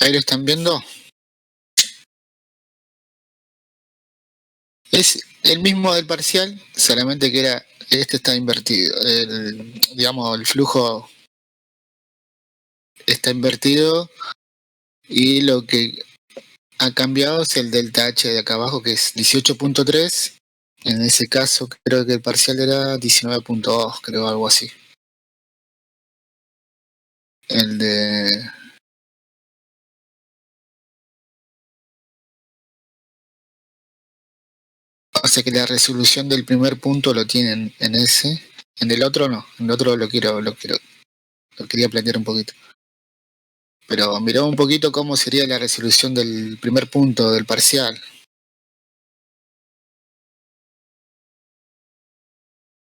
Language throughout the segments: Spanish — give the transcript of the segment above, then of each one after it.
Ahí lo están viendo. Es el mismo del parcial, solamente que este está invertido. Digamos, el flujo está invertido y lo que ha cambiado es el delta H de acá abajo, que es 18.3. En ese caso creo que el parcial era 19.2, creo, algo así. El de... O sea que la resolución del primer punto lo tienen en ese. En el otro no. En el otro lo quería plantear un poquito. Pero mirá un poquito cómo sería la resolución del primer punto del parcial.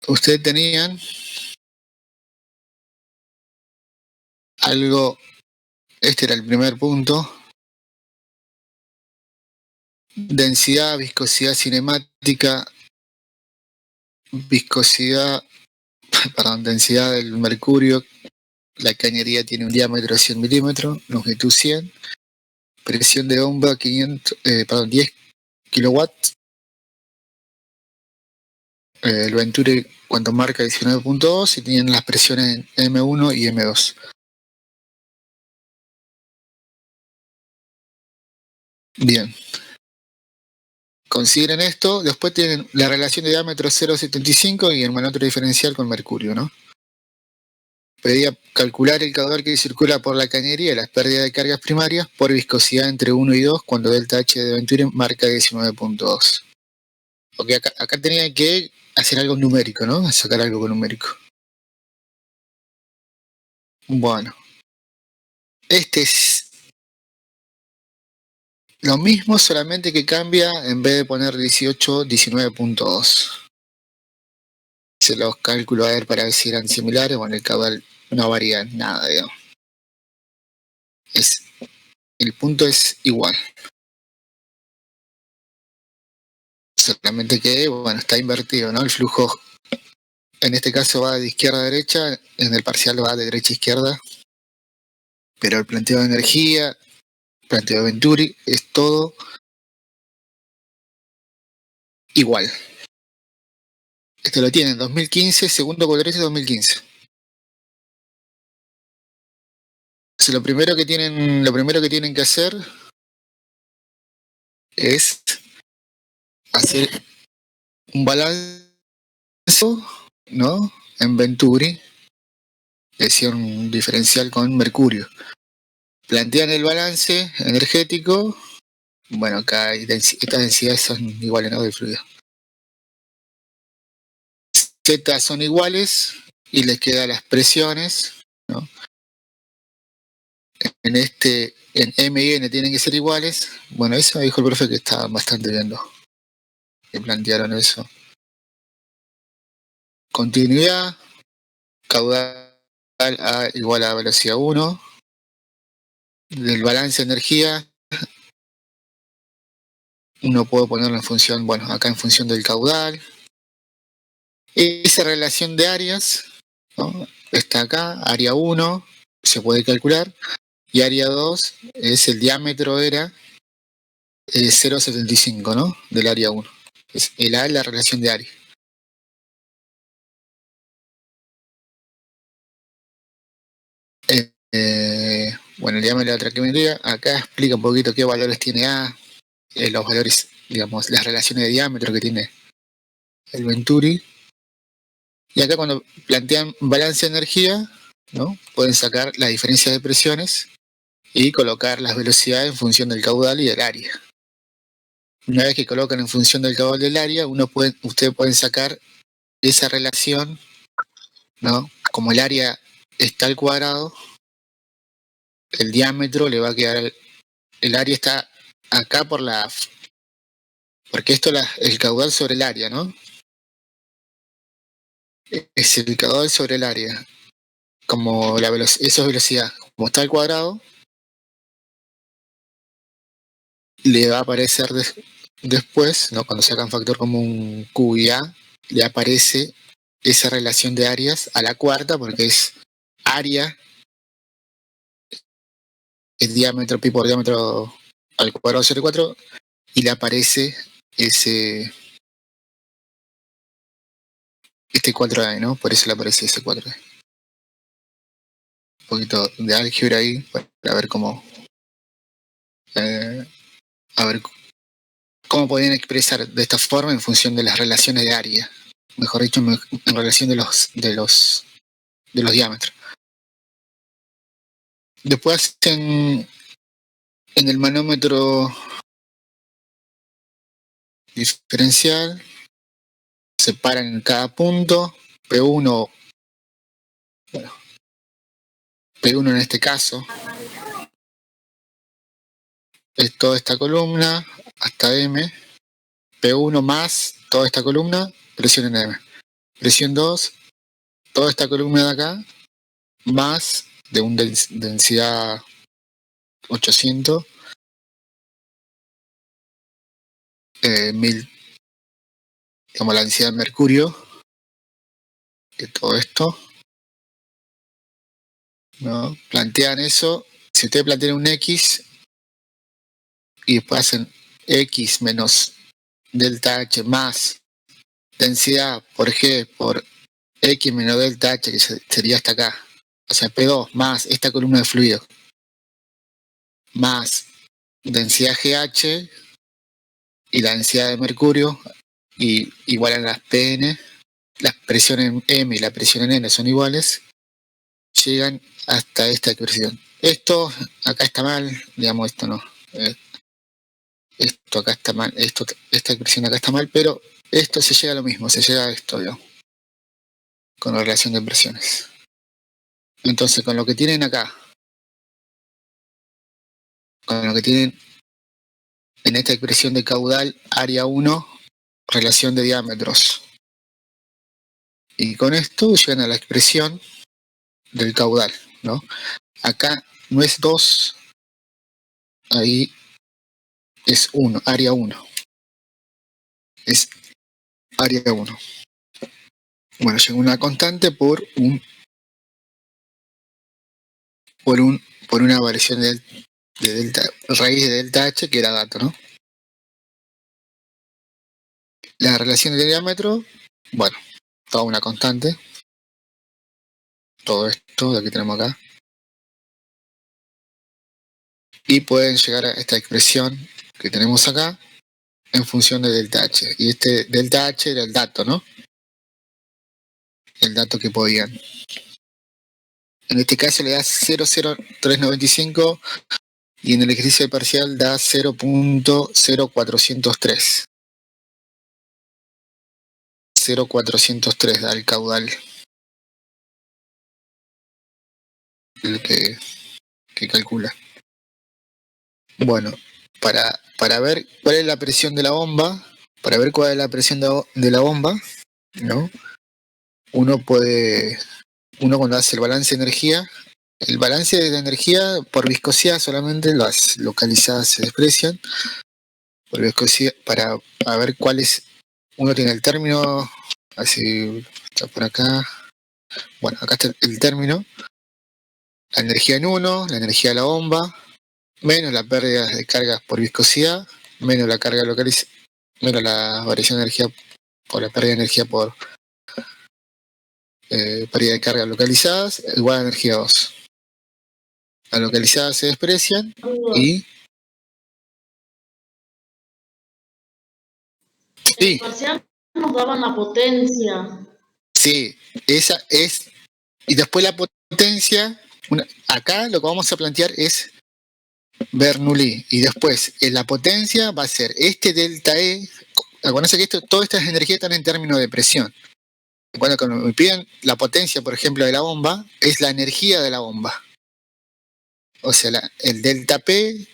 Ustedes tenían algo, este era el primer punto, densidad, viscosidad cinemática, viscosidad, perdón, densidad del mercurio, la cañería tiene un diámetro de 100 milímetros, longitud 100, presión de bomba 10 kilowatts, el Venturi cuando marca 19.2 y tienen las presiones en M1 y M2. Bien. Consideren esto, después tienen la relación de diámetro 0,75 y el manómetro diferencial con mercurio, ¿no? Pedía calcular el caudal que circula por la cañería y las pérdidas de cargas primarias por viscosidad entre 1 y 2 cuando delta H de Venturi marca 19.2. Porque acá tenía que hacer algo numérico, ¿no? Sacar algo con numérico. Bueno. Este es lo mismo, solamente que cambia, en vez de poner 18, 19.2. Se los calculo a ver para ver si eran similares. Bueno, el caudal no varía nada, digamos. El punto es igual. Solamente que, bueno, está invertido, ¿no? El flujo, en este caso va de izquierda a derecha, en el parcial va de derecha a izquierda. Pero el planteo de energía, planteo de Venturi, es todo igual. Este lo tienen 2015, segundo cuatrimestre 2015. Entonces, lo primero que tienen que hacer es hacer un balance, ¿no? En Venturi, decía un diferencial con mercurio. Plantean el balance energético. Bueno, acá estas densidades son iguales, ¿no? Del fluido. Z son iguales y les quedan las presiones, ¿no? En M y N tienen que ser iguales. Bueno, eso me dijo el profe que estaba bastante bien, que plantearon eso. Continuidad, caudal A igual a velocidad 1. Del balance de energía, uno puede ponerlo en función, bueno, acá en función del caudal. Esa relación de áreas, ¿no? Está acá, área 1, se puede calcular, y área 2 es el diámetro, era 0,75, ¿no? Del área 1. El A es la relación de área. Bueno, el diámetro de la traqueometría, acá explica un poquito qué valores tiene A, los valores, digamos, las relaciones de diámetro que tiene el Venturi. Y acá cuando plantean balance de energía, ¿no? Pueden sacar la diferencia de presiones y colocar las velocidades en función del caudal y del área. Una vez que colocan en función del caudal del área, ustedes pueden sacar esa relación, ¿no? Como el área está al cuadrado, el diámetro le va a quedar, el área está acá porque esto es el caudal sobre el área, ¿no? Es el caudal sobre el área, como eso es velocidad, como está al cuadrado, le va a aparecer después, ¿no? Cuando sacan factor común Q y A, le aparece esa relación de áreas a la cuarta, porque es área el diámetro, pi por diámetro al cuadrado sobre 4, y le aparece este 4A, ¿no? Por eso le aparece ese 4A. Un poquito de álgebra ahí para ver cómo cómo podían expresar de esta forma en función de las relaciones de área, mejor dicho, en relación de los diámetros. Después en el manómetro diferencial separan en cada punto P1, bueno, P1 en este caso es toda esta columna hasta M, P1 más toda esta columna, presión en M, presión 2, toda esta columna de acá, más de una densidad 800, 1000, digamos la densidad de mercurio, de todo esto, ¿no? Plantean eso, si ustedes plantean un X y después hacen X menos delta H más densidad por G por X menos delta H, que sería hasta acá, o sea, P2 más esta columna de fluido, más densidad GH y la densidad de mercurio, y igual a las PN, las presiones en M y la presión en N son iguales, llegan hasta esta expresión. Esto acá está mal, digamos, esto no. Esto acá está mal, esta expresión acá está mal, pero esto se llega a lo mismo, se llega a esto, digamos, con la relación de presiones. Entonces, con lo que tienen acá, con lo que tienen en esta expresión de caudal, área 1, relación de diámetros. Y con esto llegan a la expresión del caudal, ¿no? Acá no es 2, ahí es 1, área 1. Es área 1. Bueno, llega una constante por una variación de delta, raíz de delta H, que era dato, ¿no? La relación de diámetro, bueno, toda una constante. Todo esto de que tenemos acá. Y pueden llegar a esta expresión que tenemos acá en función de delta H. Y este delta H era el dato, ¿no? El dato que podían. En este caso le da 0,0395 y en el ejercicio parcial da 0.0403. 0.403 da el caudal. El que calcula. Bueno, para ver cuál es la presión de la bomba, para ver cuál es la presión de la bomba, ¿no? Uno cuando hace el balance de energía, el balance de energía por viscosidad solamente, las localizadas se desprecian por viscosidad para ver cuál es. Uno tiene el término, así está por acá. Bueno, acá está el término, la energía en 1, la energía de la bomba, menos la pérdida de cargas por viscosidad, menos la carga localizada, menos la variación de energía por la pérdida de energía por pérdida de cargas localizadas, igual a energía 2. Las localizadas se desprecian y... Sí. El parcial nos daban la potencia. Sí, esa es... Y después la potencia, acá lo que vamos a plantear es Bernoulli. Y después, en la potencia va a ser este delta E. Acuérdense que todas estas energías están en términos de presión. Cuando me piden la potencia, por ejemplo, de la bomba, es la energía de la bomba. O sea, el delta P,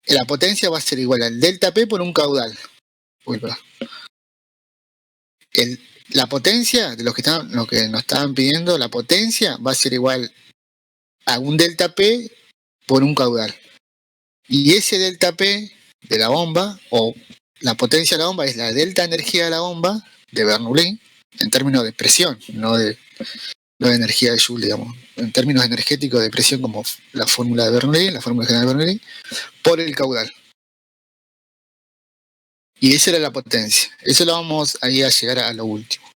la potencia va a ser igual al delta P por un caudal. Uy, perdón. La potencia de lo que nos estaban pidiendo, la potencia va a ser igual a un delta P por un caudal. Y ese delta P de la bomba, o la potencia de la bomba, es la delta energía de la bomba de Bernoulli, en términos de presión, no de no de energía de Joule, digamos, en términos energéticos de presión, como la fórmula de Bernoulli, la fórmula general de Bernoulli, por el caudal. Y esa era la potencia. Eso lo vamos ahí a llegar a lo último.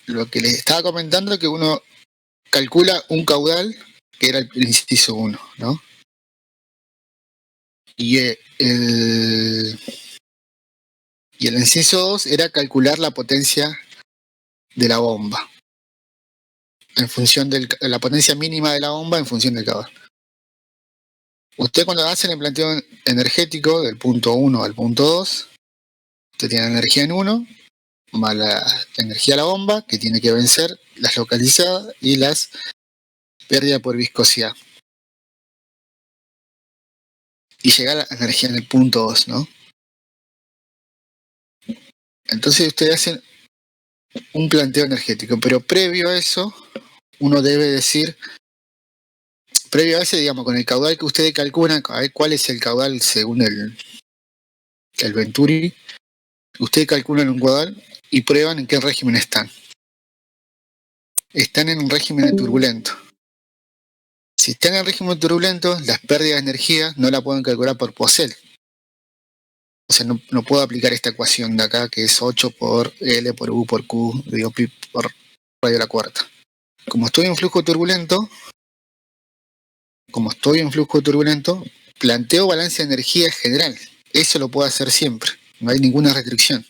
Lo que les estaba comentando es que uno calcula un caudal, que era el inciso 1, ¿no? Y el inciso 2 era calcular la potencia de la bomba, en función de la potencia mínima de la bomba en función del caudal. Usted cuando hacen el planteo energético del punto 1 al punto 2, usted tiene la energía en 1, más la energía de la bomba, que tiene que vencer las localizadas y las pérdidas por viscosidad. Y llega la energía en el punto 2, ¿no? Entonces ustedes hacen un planteo energético, pero previo a eso, uno debe decir, previo a ese, digamos, con el caudal que ustedes calculan, a ver cuál es el caudal según el Venturi, ustedes calculan un caudal y prueban en qué régimen están. Están en un régimen turbulento. Si están en régimen turbulento, las pérdidas de energía no la pueden calcular por Poiseuille. O sea, no puedo aplicar esta ecuación de acá, que es 8 por L por U por Q, digo pi por radio a la cuarta. Como estoy en flujo turbulento, planteo balance de energía general. Eso lo puedo hacer siempre. No hay ninguna restricción.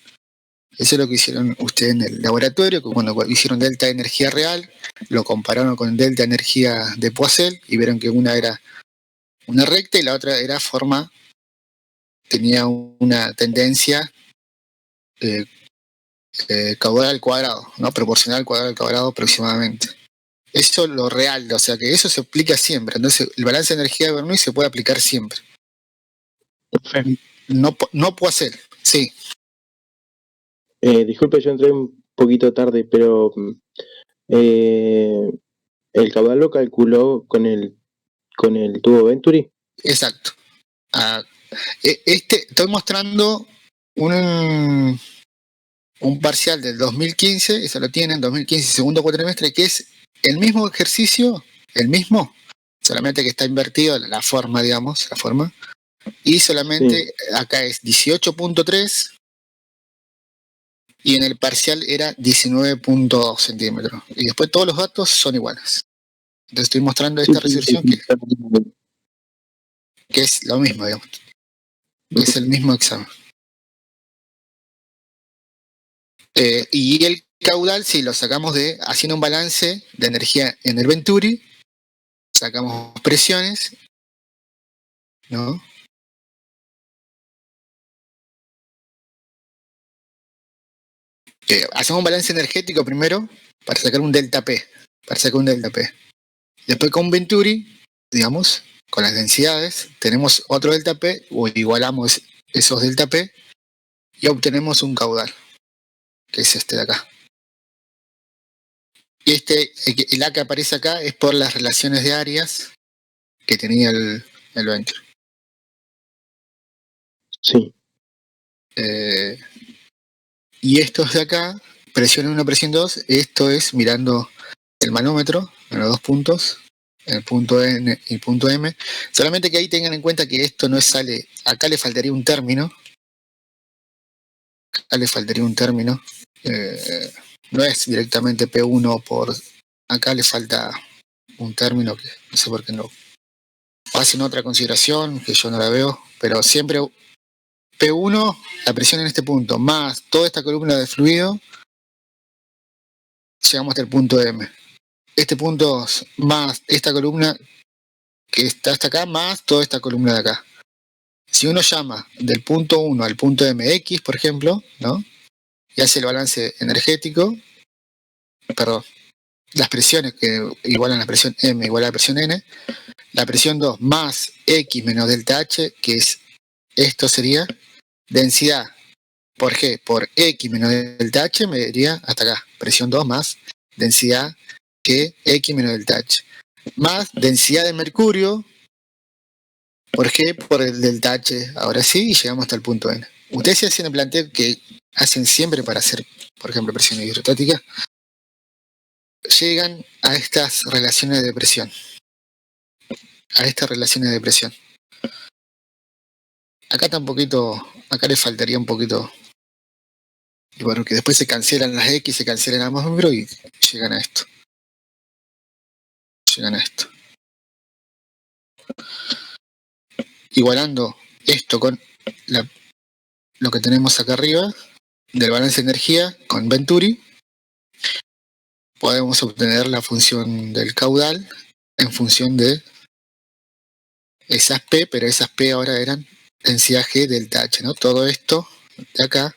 Eso es lo que hicieron ustedes en el laboratorio, que cuando hicieron delta de energía real, lo compararon con delta de energía de Poiseuille y vieron que una era una recta y la otra era forma, tenía una tendencia caudal al cuadrado, ¿no? Proporcional al cuadrado al cuadrado aproximadamente. Eso es lo real, o sea que eso se aplica siempre. Entonces el balance de energía de Bernoulli se puede aplicar siempre. No Poiseuille, sí. Disculpe, yo entré un poquito tarde, pero el caudal lo calculó con el tubo Venturi. Exacto. Estoy mostrando un parcial del 2015, eso lo tienen, 2015, segundo cuatrimestre, que es el mismo ejercicio, solamente que está invertido la forma, digamos, y solamente sí. Acá es 18.3 y en el parcial era 19.2 centímetros. Y después todos los datos son iguales. Entonces estoy mostrando esta resolución que es lo mismo, digamos. Que es el mismo examen. Y el caudal, si lo sacamos haciendo un balance de energía en el Venturi, sacamos presiones, ¿no? Hacemos un balance energético primero para sacar un delta P. Después con Venturi, digamos, con las densidades, tenemos otro delta P, o igualamos esos delta P, y obtenemos un caudal, que es este de acá. Y el A que aparece acá es por las relaciones de áreas que tenía el Venturi. Sí. Y estos de acá, presión 1, presión 2, esto es mirando el manómetro en los dos puntos, el punto N y el punto M. Solamente que ahí tengan en cuenta que esto no sale, acá le faltaría un término. No es directamente P1 por... Acá le falta un término que no sé por qué no. Hacen otra consideración que yo no la veo, pero siempre P1, la presión en este punto, más toda esta columna de fluido, llegamos hasta el punto M. Este punto más esta columna que está hasta acá, más toda esta columna de acá. Si uno llama del punto 1 al punto MX, por ejemplo, ¿no? Y hace el balance energético, perdón, las presiones que igualan la presión M igual a la presión N, la presión 2 más X menos delta H, que es esto sería densidad por G por X menos delta H, me diría hasta acá, presión 2 más densidad G X menos delta H, más densidad de mercurio por G por el delta H, ahora sí, y llegamos hasta el punto N. Ustedes se hacen el planteo que hacen siempre para hacer, por ejemplo, presión hidrostática. llegan a estas relaciones de presión. A estas relaciones de presión. Acá está un poquito, acá le faltaría un poquito. Y bueno, que después se cancelan las X, se cancelan ambos números y llegan a esto. Llegan a esto. Igualando esto con lo que tenemos acá arriba del balance de energía con Venturi, podemos obtener la función del caudal en función de esas P, pero esas P ahora eran densidad G delta H, ¿no? Todo esto de acá,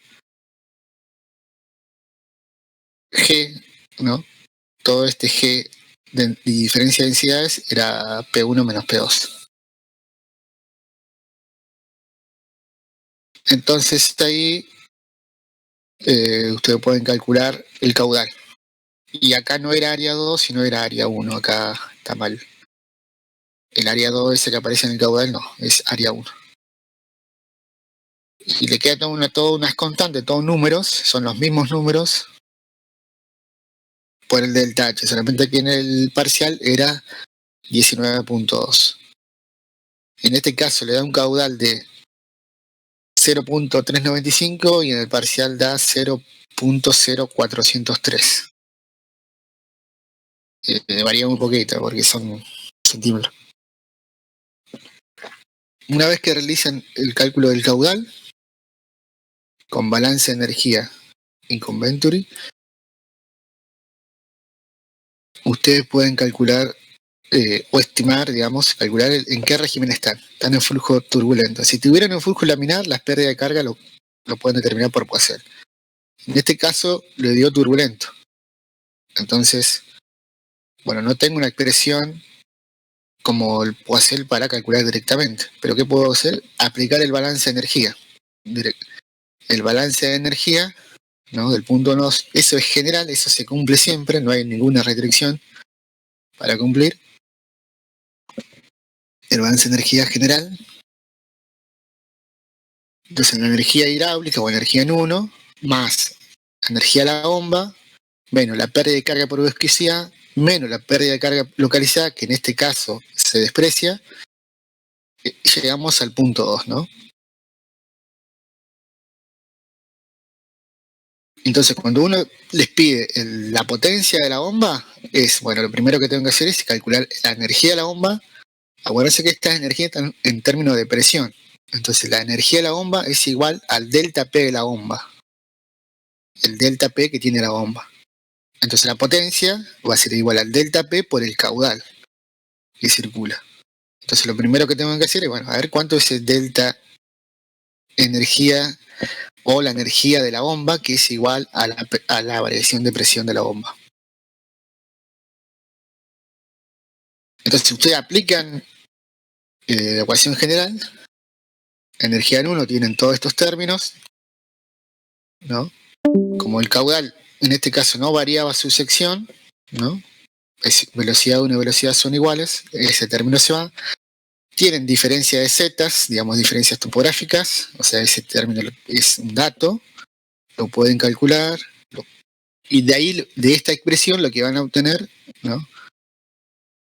G, ¿no? Todo este G de diferencia de densidades era P1 menos P2. Entonces ahí ustedes pueden calcular el caudal. Y acá no era área 2, sino era área 1. Acá está mal. El área 2 ese que aparece en el caudal no, es área 1. Y le queda todas unas constantes, todos números, son los mismos números por el delta H. Solamente que en el parcial era 19.2. En este caso le da un caudal de 0.395 y en el parcial da 0.0403. Varía muy poquito porque son centímetros. Una vez que realizan el cálculo del caudal con balance de energía y con Venturi, ustedes pueden calcular o estimar, digamos, calcular en qué régimen están. Están en flujo turbulento. Si tuvieran un flujo laminar, las pérdidas de carga lo pueden determinar por Poiseuille. En este caso le dio turbulento. Entonces, bueno, no tengo una expresión como el Poiseuille para calcular directamente. Pero ¿qué puedo hacer? Aplicar el balance de energía. El balance de energía, ¿no? Del punto 2, eso es general, eso se cumple siempre, no hay ninguna restricción para cumplir. El balance de energía general. Entonces, la energía hidráulica o energía en 1, más energía a la bomba, menos la pérdida de carga por viscosidad, menos la pérdida de carga localizada, que en este caso se desprecia, llegamos al punto 2, ¿no? Entonces, cuando uno les pide la potencia de la bomba, bueno, lo primero que tengo que hacer es calcular la energía de la bomba. Acuérdense que esta energía está en términos de presión. Entonces, la energía de la bomba es igual al delta P de la bomba. El delta P que tiene la bomba. Entonces, la potencia va a ser igual al delta P por el caudal que circula. Entonces, lo primero que tengo que hacer es, bueno, a ver cuánto es el delta energía o la energía de la bomba, que es igual a la variación de presión de la bomba. Entonces, si ustedes aplican la ecuación general, energía en 1 tienen todos estos términos, ¿no? Como el caudal, en este caso no variaba su sección, ¿no? Velocidad 1 y velocidad son iguales, ese término se va. Tienen diferencia de zetas, digamos diferencias topográficas, o sea, ese término es un dato, lo pueden calcular, y de ahí, de esta expresión, lo que van a obtener, ¿no?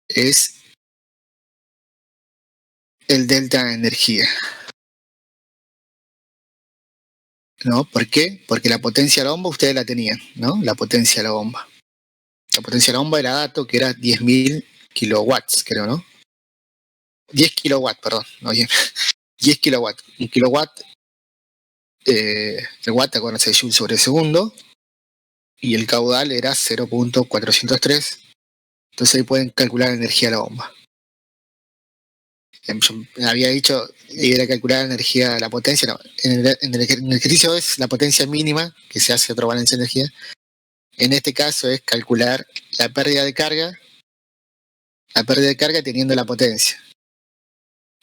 Es el delta de energía. ¿No? ¿Por qué? Porque la potencia de la bomba ustedes la tenían, ¿no? La potencia de la bomba. La potencia de la bomba era dato que era 10.000 kilowatts, creo, ¿no? 10 kilowatts, perdón, no 10, 10 kilowatts. Un kilowatt, el watt, acuérdense, joule sobre segundo, y el caudal era 0.403. Entonces ahí pueden calcular la energía de la bomba. Yo había dicho era calcular la energía de la potencia, no. En el ejercicio es la potencia mínima, que se hace otro balance de energía. En este caso es calcular la pérdida de carga teniendo la potencia.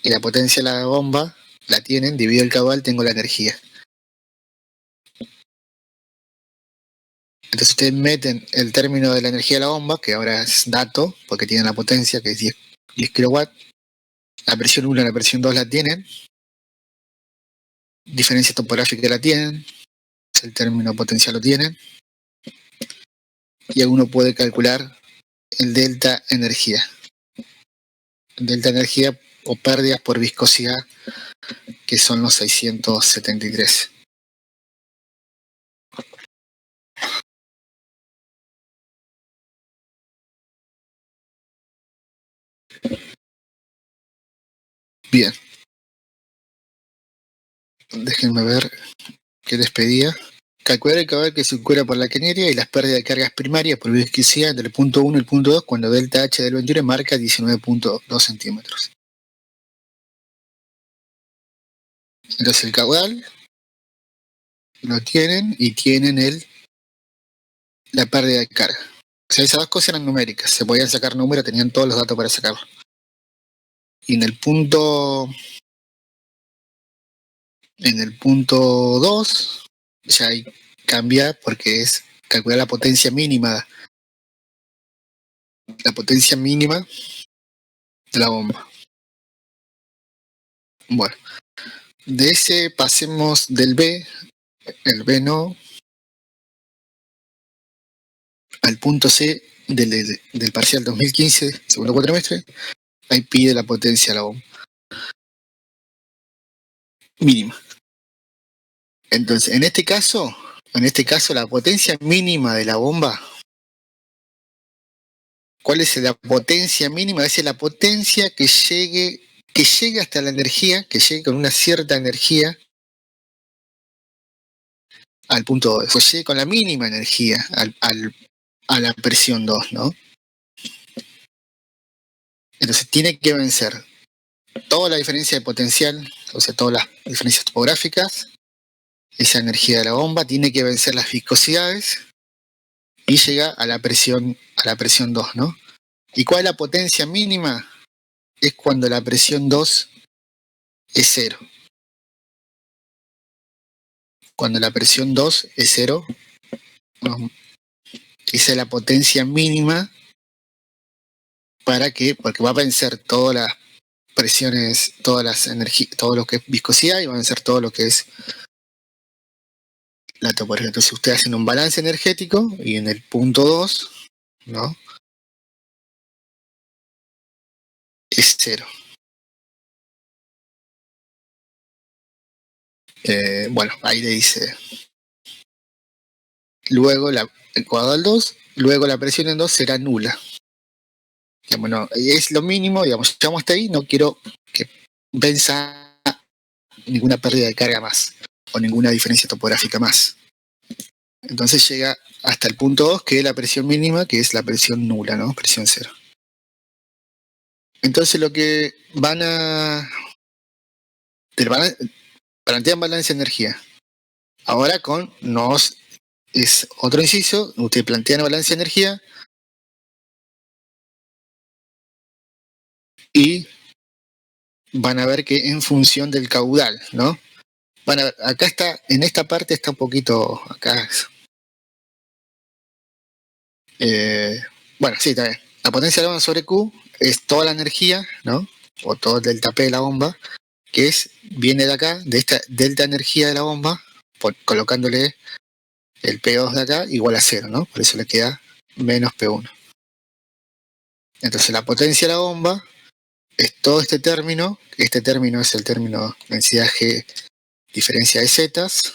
Y la potencia de la bomba la tienen, dividido el caudal, tengo la energía. Entonces ustedes meten el término de la energía de la bomba, que ahora es dato, porque tienen la potencia, que es 10 kilowatts. La presión 1 y la presión 2 la tienen. Diferencia topográfica la tienen. El término potencial lo tienen. y uno puede calcular el delta energía. Delta energía o pérdidas por viscosidad, que son los 673. Bien. Déjenme ver qué les pedía. Calcular el caudal que circula por la cañería y las pérdidas de cargas primarias por viscosidad entre el punto 1 y el punto 2 cuando delta H del venturi marca 19.2 centímetros. Entonces el caudal lo tienen y tienen la pérdida de carga. O sea, esas dos cosas eran numéricas. Se podían sacar números, tenían todos los datos para sacarlo. Y en el punto 2 ya ahí cambia porque es calcular la potencia mínima de la bomba. Bueno, de ese pasemos del B, el B no, al punto C del parcial 2015, segundo cuatrimestre. Ahí pide la potencia de la bomba mínima. Entonces, en este caso la potencia mínima de la bomba, ¿cuál es la potencia mínima? Es la potencia que llegue hasta la energía, que llegue con una cierta energía al punto 2, o llegue con la mínima energía a la presión 2, ¿no? Entonces tiene que vencer toda la diferencia de potencial, o sea, todas las diferencias topográficas, esa energía de la bomba, tiene que vencer las viscosidades y llega a la presión 2, ¿no? ¿Y cuál es la potencia mínima? Es cuando la presión 2 es 0. Cuando la presión 2 es 0, ¿no? Esa es la potencia mínima porque va a vencer todas las presiones, todas las energías, todo lo que es viscosidad y va a vencer todo lo que es la topografía. Entonces ustedes hacen un balance energético y en el punto 2, ¿no? Es 0. Bueno, ahí le dice. Luego el caudal 2, luego la presión en 2 será nula. Digamos, no, es lo mínimo, digamos, llegamos hasta ahí, no quiero que venza ninguna pérdida de carga más o ninguna diferencia topográfica más. Entonces llega hasta el punto 2, que es la presión mínima, que es la presión nula, ¿no? Presión 0. Entonces lo que plantean balance de energía. Ahora es otro inciso, ustedes plantean balance de energía y van a ver que en función del caudal, ¿no? Van a ver, acá está, en esta parte está un poquito, acá. Bueno, sí, está bien. La potencia de la bomba sobre Q es toda la energía, ¿no? O todo el delta P de la bomba, que viene de acá, de esta delta energía de la bomba, colocándole el P2 de acá igual a 0, ¿no? Por eso le queda menos P1. Entonces la potencia de la bomba es todo este término es el término densidad G, diferencia de zetas,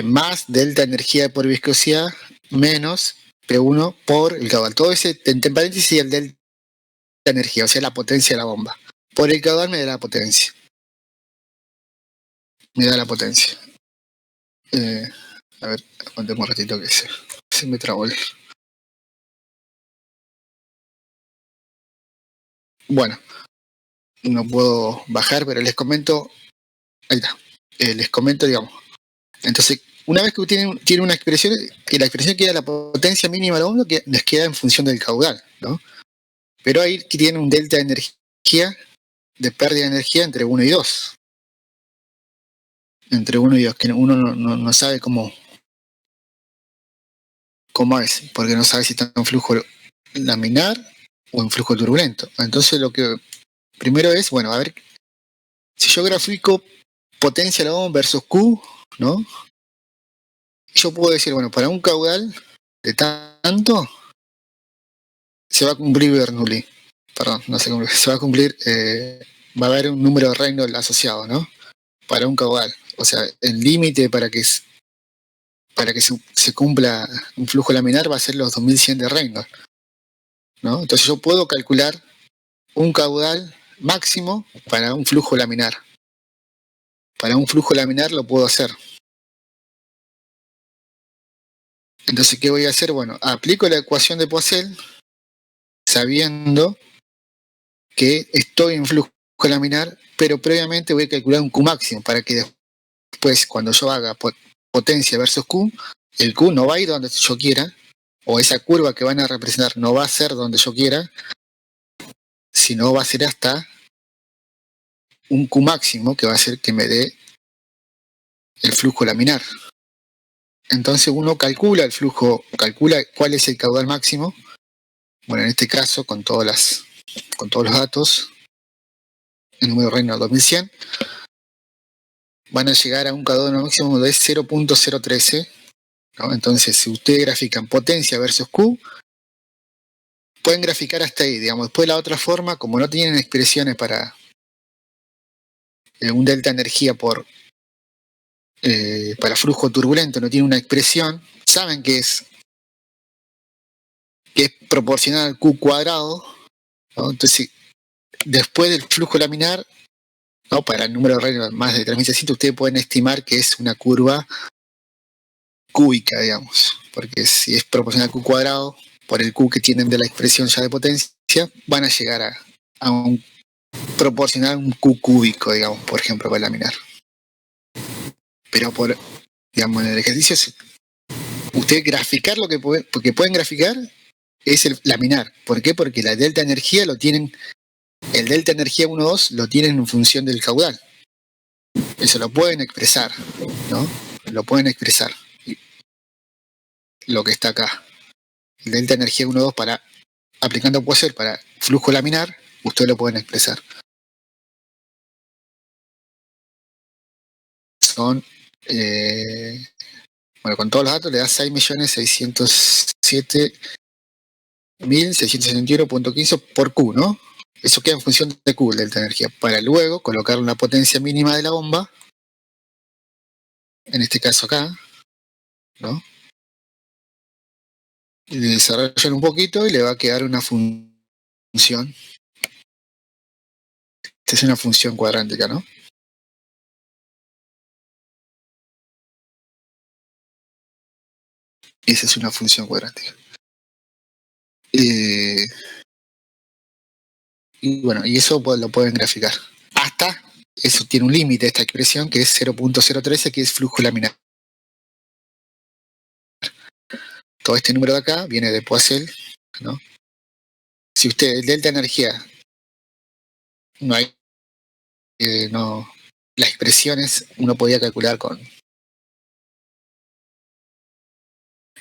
más delta energía por viscosidad, menos P1 por el caudal. Todo ese, entre paréntesis, el delta energía, o sea, la potencia de la bomba. Por el caudal me da la potencia. A ver, aguantemos un ratito que se me trabó Bueno, no puedo bajar, pero les comento. Ahí está. Les comento, digamos. Entonces, una vez que tienen una expresión, que la expresión queda la potencia mínima de la bomba, que les queda en función del caudal, ¿no? Pero ahí tienen un delta de energía, de pérdida de energía entre 1 y 2. Entre 1 y 2, que uno no sabe cómo es, porque no sabe si está en flujo laminar o en flujo turbulento. Entonces lo que primero es, bueno, a ver, si yo grafico potencia de la bomba versus Q, ¿no? Yo puedo decir, bueno, para un caudal de tanto se va a cumplir Bernoulli. Perdón, no sé cómo se va a cumplir, va a haber un número de Reynolds asociado, ¿no? Para un caudal. O sea, el límite para que se cumpla un flujo laminar va a ser los 2100 de Reynolds, ¿no? Entonces yo puedo calcular un caudal máximo para un flujo laminar. Para un flujo laminar lo puedo hacer. Entonces, ¿qué voy a hacer? Bueno, aplico la ecuación de Poiseuille sabiendo que estoy en flujo laminar, pero previamente voy a calcular un Q máximo para que después, cuando yo haga potencia versus Q, el Q no va a ir donde yo quiera, o esa curva que van a representar no va a ser donde yo quiera, sino va a ser hasta un Q máximo que va a ser que me dé el flujo laminar. Entonces uno calcula el flujo, calcula cuál es el caudal máximo. Bueno, en este caso, con todos los datos, el número Reynolds 2100, van a llegar a un caudal máximo de 0.013, ¿no? Entonces, si ustedes grafican potencia versus Q, pueden graficar hasta ahí, digamos. Después la otra forma, como no tienen expresiones para un delta energía para flujo turbulento, no tiene una expresión, saben que es proporcional al Q cuadrado, ¿no? Entonces, después del flujo laminar, ¿no? Para el número de Reynolds más de 3600, ustedes pueden estimar que es una curva cúbica, digamos, porque si es proporcional al Q cuadrado, por el Q que tienen de la expresión ya de potencia, van a llegar a un proporcional un Q cúbico, digamos, por ejemplo, para laminar. Pero digamos, en el ejercicio, ustedes graficar lo que pueden graficar es el laminar. ¿Por qué? Porque la delta energía el delta energía 1,2 lo tienen en función del caudal. Eso lo pueden expresar, ¿no? Lo pueden expresar. Lo que está acá. El delta energía 1,2 aplicando Poiseuille para flujo laminar, ustedes lo pueden expresar. Son, bueno, con todos los datos le da 6.607.671.15 por Q, ¿no? Eso queda en función de Q, el delta energía, para luego colocar una potencia mínima de la bomba, en este caso acá, ¿no? Y desarrollan un poquito y le va a quedar una función. Esta es una función cuadrántica, ¿no? Esa es una función cuadrántica. Y bueno, y eso lo pueden graficar. Hasta, eso tiene un límite, esta expresión, que es 0.013, que es flujo laminar. Todo este número de acá viene de Poiseuille, ¿no? Si usted, el delta energía, no hay, las expresiones uno podía calcular con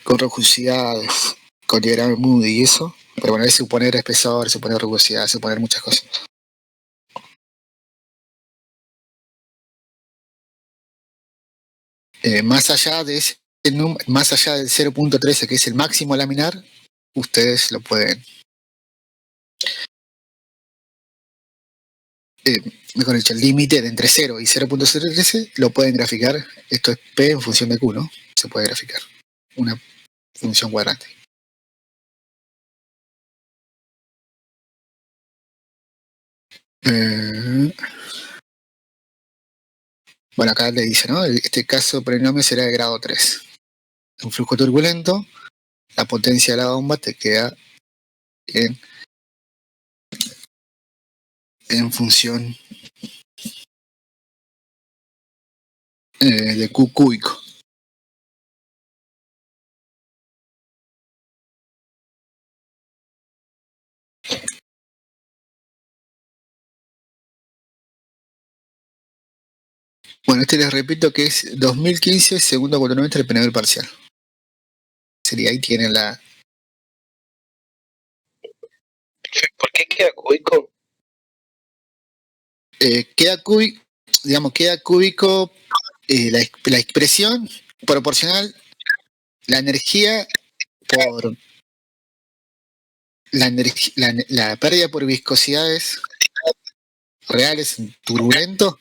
rugosidades, con diagrama Moody y eso, pero bueno, es suponer espesor, suponer rugosidad, suponer muchas cosas. Más allá del 0.13, que es el máximo laminar, ustedes lo pueden, mejor dicho, el límite de entre 0 y 0.013 lo pueden graficar. Esto es P en función de Q, ¿no? Se puede graficar una función cuadrante. Bueno, acá le dice, ¿no? Este caso polinomio será de grado 3. Un flujo turbulento, la potencia de la bomba te queda en función de Q cúbico. Bueno, este les repito que es 2015, segundo cuatrimestre del penal parcial. Sería, ahí tienen la... ¿Por qué queda cúbico? Queda cúbico, digamos, queda cúbico la expresión proporcional, la energía por la pérdida por viscosidades reales en turbulento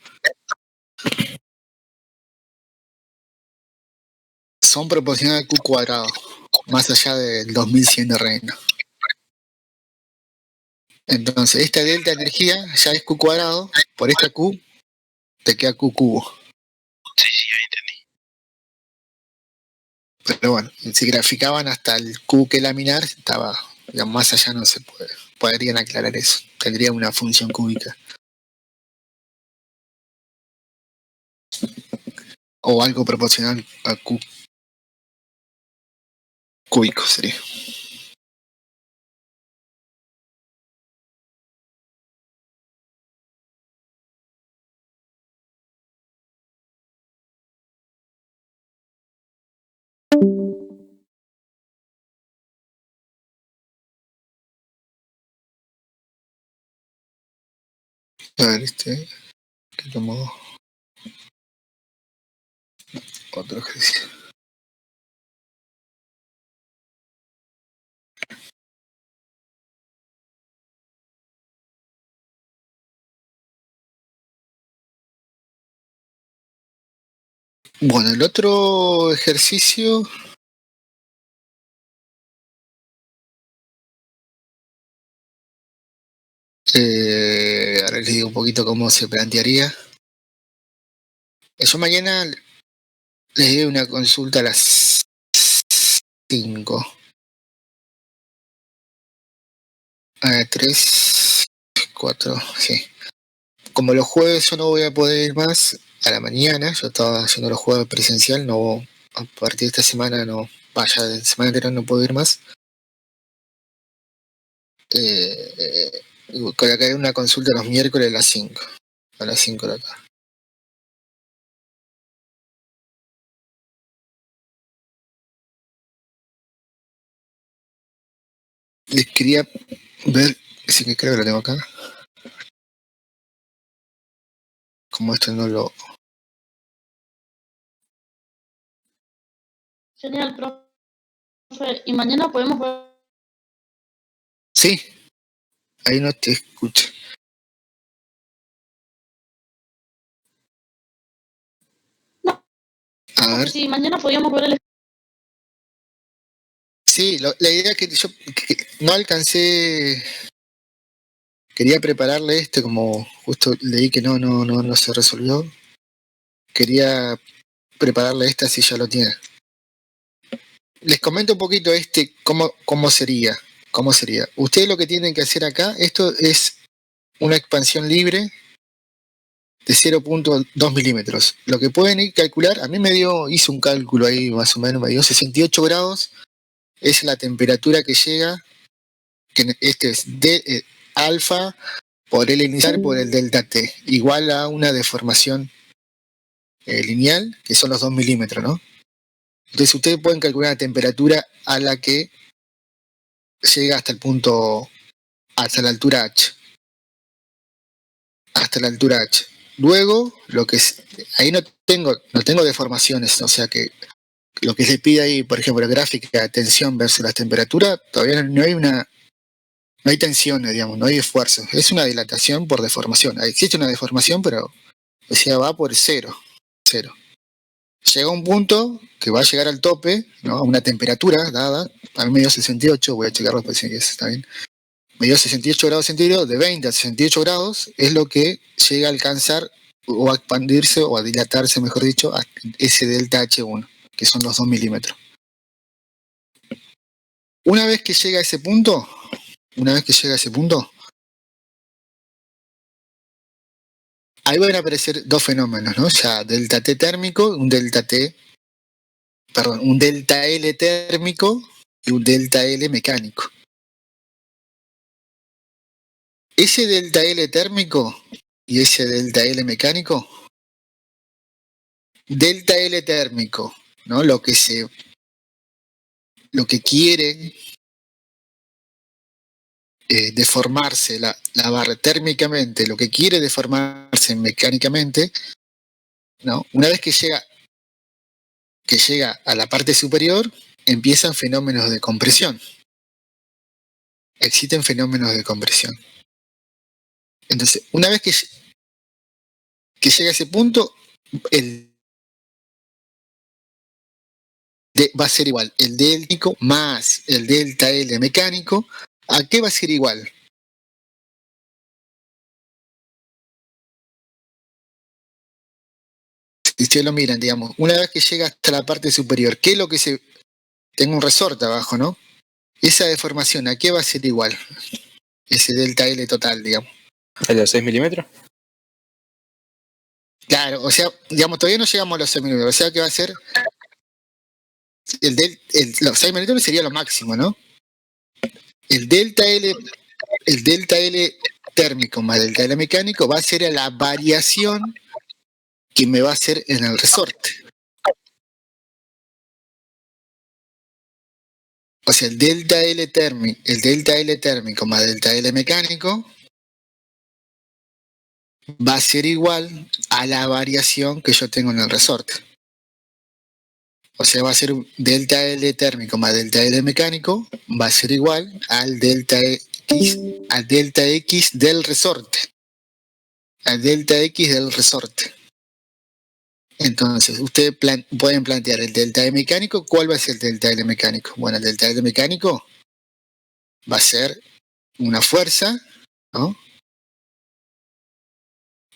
son proporcionales al Q cuadrado, más allá del 2100 de Reino. Entonces, esta delta de energía ya es Q cuadrado, por esta Q te queda Q cubo. Sí, ahí entendí. Pero bueno, si graficaban hasta el Q que laminar, estaba, digamos, más allá no se puede. Podrían aclarar eso. Tendría una función cúbica. O algo proporcional a Q cúbico sería. A ver, que tomo otro ejercicio. Bueno, el otro ejercicio ahora les digo un poquito cómo se plantearía. Yo mañana les doy una consulta a las 5. 3, 4, sí. Como los jueves yo no voy a poder ir más a la mañana, yo estaba haciendo los jueves presencial, no, a partir de esta semana no, vaya, de semana anterior no puedo ir más. Voy a caer una consulta los miércoles a las 5. A las 5 de la tarde. Les quería ver, sí que creo que lo tengo acá. Como esto no lo... Genial, profe. Y mañana podemos ver. Sí, ahí no te escucho. No, A ver. sí, mañana podíamos ver el. Sí, la idea que yo no alcancé, quería prepararle como justo leí que no se resolvió. Quería prepararle esta si ya lo tiene. Les comento un poquito cómo sería. ¿Cómo sería? Ustedes lo que tienen que hacer acá, esto es una expansión libre de 0.2 milímetros. Lo que pueden ir calcular, a mí hice un cálculo ahí más o menos, me dio 68 grados, es la temperatura que llega, que este es de alfa por el inicial por el delta T, igual a una deformación lineal, que son los 2 milímetros, ¿no? Entonces ustedes pueden calcular la temperatura a la que llega hasta el punto, hasta la altura H. Hasta la altura H. Luego, ahí no tengo deformaciones, o sea que lo que se pide ahí, por ejemplo, la gráfica de tensión versus la temperatura, todavía no hay tensiones, digamos, no hay esfuerzo. Es una dilatación por deformación. Existe una deformación, pero o sea, va por cero. Llega un punto que va a llegar al tope, ¿no? A una temperatura dada, a mí me dio 68, voy a checarlo para decir que está bien. Me dio 68 grados centígrados, de 20 a 68 grados es lo que llega a alcanzar o a expandirse o a dilatarse, mejor dicho, a ese delta H1, que son los 2 milímetros. Una vez que llega a ese punto, ahí van a aparecer dos fenómenos, ¿no? Ya delta T térmico, un delta L térmico y un delta L mecánico. Ese delta L térmico y ese delta L mecánico, delta L térmico, ¿no? Lo que quiere deformarse la barra térmicamente, lo que quiere deformarse mecánicamente, ¿no? Una vez que llega a la parte superior, empiezan fenómenos de compresión. Existen fenómenos de compresión. Entonces, una vez que llega a ese punto, va a ser igual. El delta más el delta L mecánico, ¿a qué va a ser igual? Si ustedes lo miran, digamos, una vez que llega hasta la parte superior, ¿qué es lo que se... Tengo un resorte abajo, ¿no? Esa deformación, ¿a qué va a ser igual? Ese delta L total, digamos. ¿El de 6 milímetros? Claro, o sea, digamos, todavía no llegamos a los 6 milímetros, o sea que va a ser... Los 6 milímetros sería lo máximo, ¿no? El delta L térmico más delta L mecánico va a ser a la variación que me va a hacer en el resorte. O sea, el delta L térmico más delta L mecánico va a ser igual a la variación que yo tengo en el resorte. O sea, va a ser un delta L térmico más delta L mecánico, va a ser igual al delta X del resorte. Al delta X del resorte. Entonces, ustedes pueden plantear el delta L mecánico. ¿Cuál va a ser el delta L mecánico? Bueno, el delta L mecánico va a ser una fuerza, ¿no?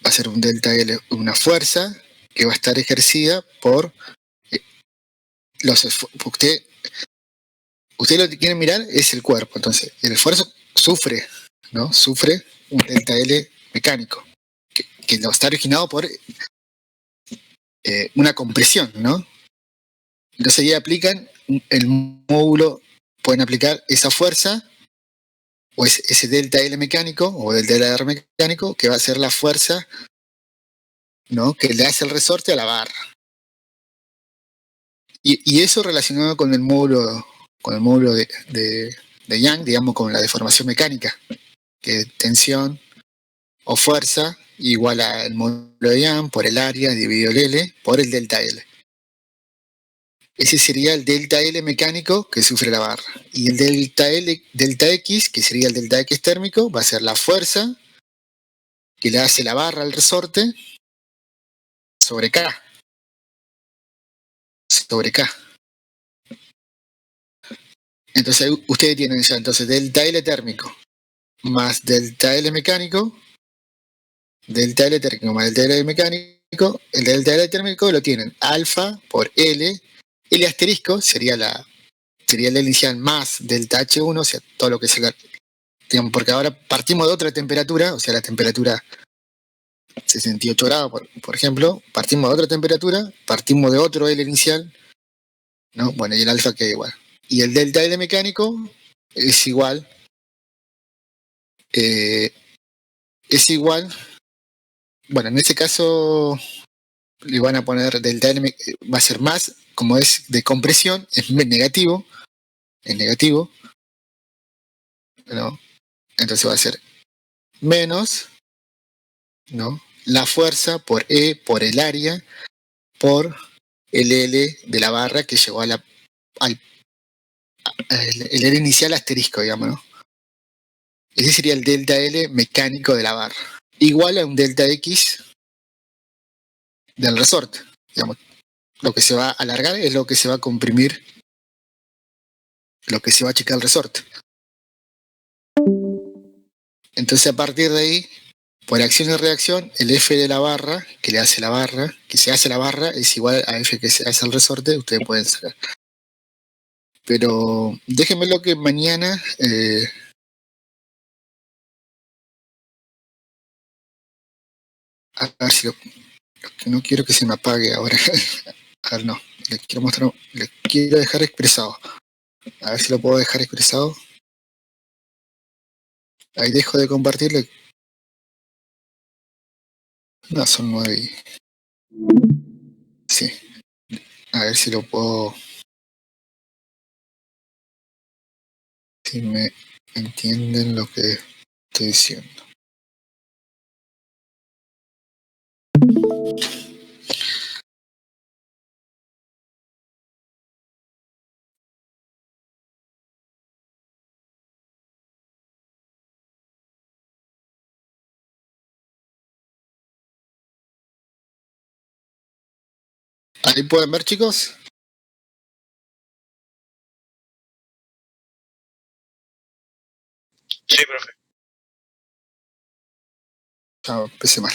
Va a ser un delta L, una fuerza que va a estar ejercida por los esfuerzos. Usted lo que quiere mirar es el cuerpo. Entonces, el esfuerzo sufre, ¿no? Sufre un delta L mecánico, que lo está originado por una compresión, ¿no? Entonces ahí aplican el módulo, pueden aplicar esa fuerza o ese delta L mecánico o delta L mecánico que va a ser la fuerza, ¿no? Que le hace el resorte a la barra. Y eso relacionado con el módulo de Young, digamos, con la deformación mecánica, que es tensión o fuerza igual al módulo de Young por el área dividido el L por el delta L. Ese sería el delta L mecánico que sufre la barra. Y el delta X, que sería el delta X térmico, va a ser la fuerza que le hace la barra al resorte sobre K. Sobre K. Entonces ustedes tienen ya entonces delta L térmico más delta L mecánico, delta L térmico más delta L mecánico, el delta L térmico lo tienen alfa por L, L asterisco sería el inicial más delta H1, o sea, todo lo que se... Digamos, porque ahora partimos de otra temperatura, o sea, la temperatura 68 grados, por ejemplo, partimos de otra temperatura, partimos de otro L inicial, ¿no? Bueno, y el alfa queda igual. Y el delta L mecánico es igual, bueno, en este caso le van a poner delta L, va a ser más, como es de compresión, es negativo, ¿no? Entonces va a ser menos, ¿no? La fuerza por E, por el área, por el L de la barra que llegó al el L inicial asterisco, digamos, ¿no? Ese sería el delta L mecánico de la barra. Igual a un delta X del resorte, digamos. Lo que se va a alargar es lo que se va a comprimir, lo que se va a achicar el resorte. Entonces a partir de ahí, por acción y reacción, el F de la barra, que le hace la barra, que se hace la barra, es igual a F que se hace el resorte, ustedes pueden sacar. Pero déjenme lo que mañana... a ver si no quiero que se me apague ahora. A ver, no, les quiero mostrar, les quiero dejar expresado. A ver si lo puedo dejar expresado. Ahí dejo de compartirle. No, son 9. Sí. A ver si lo puedo... Si me entienden lo que estoy diciendo. Ahí pueden ver, chicos. Sí, profe. Ya empecé mal.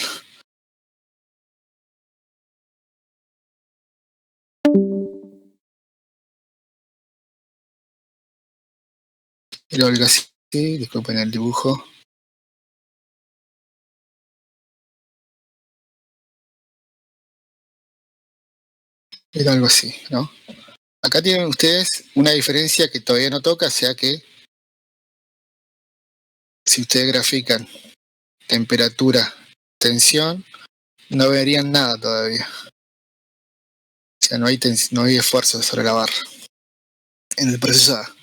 Era algo así, disculpen el dibujo. Era algo así, ¿no? Acá tienen ustedes una diferencia que todavía no toca, o sea que si ustedes grafican temperatura, tensión, no verían nada todavía. O sea, no hay esfuerzo sobre la barra. En el proceso A.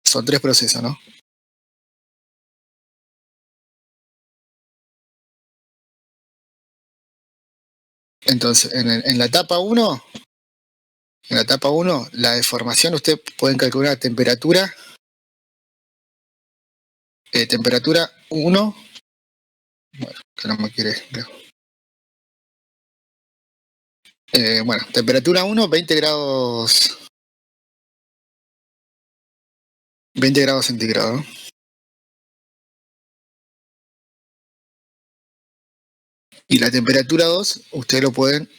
Son 3 procesos, ¿no? Entonces, en la etapa 1, la deformación, ustedes pueden calcular temperatura 1, bueno, que no me quiere, creo. Bueno, temperatura 1, 20 grados centígrados, ¿no? Y la temperatura 2, ustedes lo pueden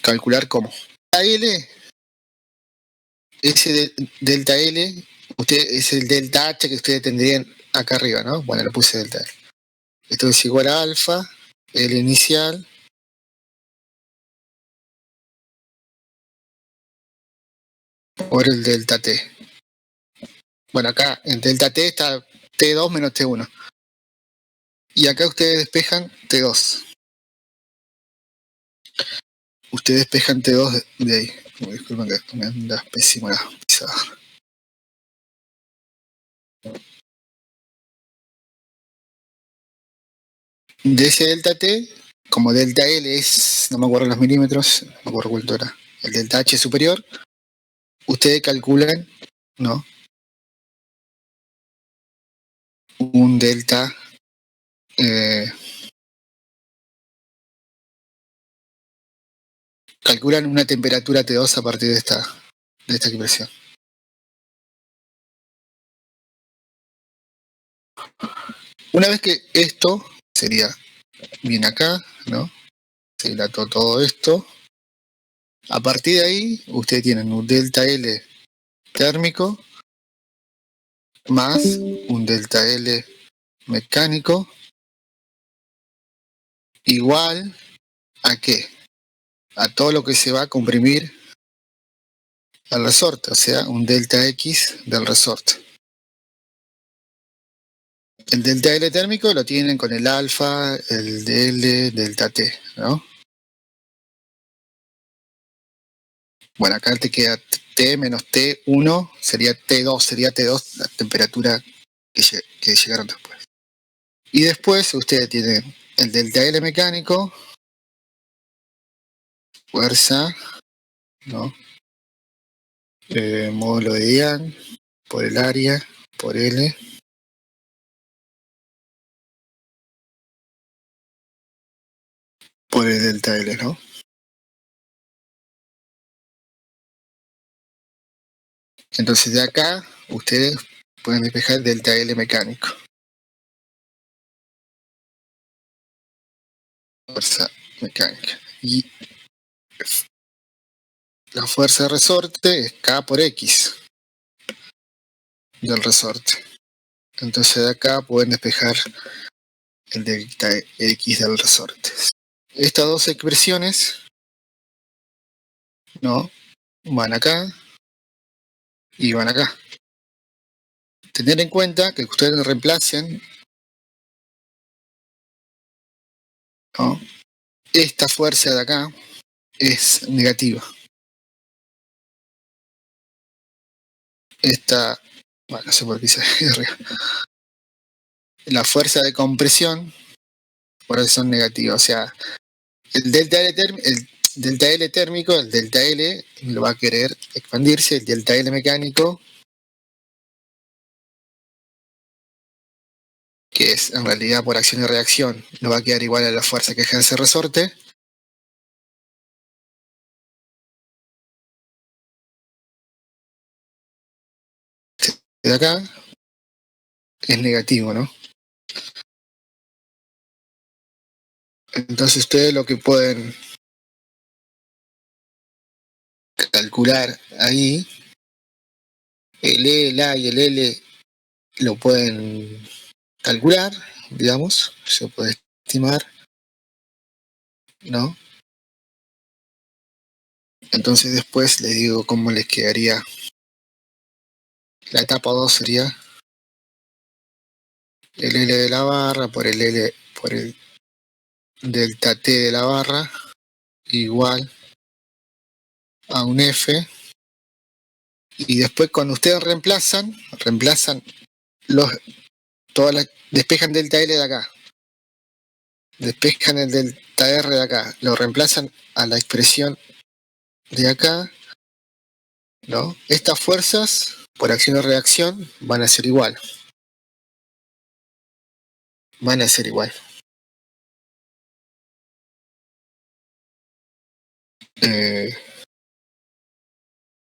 calcular como L, ese delta L, es el delta H que ustedes tendrían acá arriba, ¿no? Bueno, lo puse delta L. Esto es igual a alfa, L inicial, por el delta T. Bueno, acá en delta T está T2 menos T1. Y acá ustedes despejan T2. Ustedes despejan T2 de ahí. Disculpen que me anda pésimo la pisada. De ese delta T, como delta L es, no me acuerdo los milímetros, no me acuerdo cuánto era, el delta H superior, ustedes calculan, ¿no? Un delta calculan una temperatura T2 a partir de esta expresión. Una vez que esto sería bien acá, ¿no? Se dilató todo esto. A partir de ahí, ustedes tienen un delta L térmico más un delta L mecánico igual a qué? A todo lo que se va a comprimir al resorte, o sea, un delta X del resorte. El delta L térmico lo tienen con el alfa, el DL, delta T, ¿no? Bueno, acá te queda T menos T1, sería T2 la temperatura que llegaron después. Y después ustedes tienen el delta L mecánico, fuerza, ¿no? Módulo de Young por el área, por L. Por el delta L, ¿no? Entonces de acá ustedes pueden despejar delta L mecánico. Fuerza mecánica. Y la fuerza de resorte es K por X del resorte. Entonces de acá pueden despejar el delta X del resorte. Estas dos expresiones, ¿no? Van acá y van acá. Tener en cuenta que ustedes reemplacen, ¿no? Esta fuerza de acá es negativa. Esta, bueno, no sé por qué se arriba. La fuerza de compresión, por eso son negativas. O sea, el delta L térmico, el delta L lo va a querer expandirse, el delta L mecánico, que es Entonces, en realidad, por acción y reacción, no va a quedar igual a la fuerza que ejerce el resorte. De acá es negativo, ¿no? Entonces ustedes lo que pueden calcular ahí, el E, el A y el L lo pueden calcular, digamos, se puede estimar, ¿no? Entonces después les digo cómo les quedaría. La etapa 2 sería el L de la barra por el L por el delta T de la barra igual a un F. Y después cuando ustedes reemplazan los, despejan delta L de acá, despejan el delta R de acá, lo reemplazan a la expresión de acá, ¿no? Estas fuerzas, por acción o reacción, van a ser igual. Van a ser igual.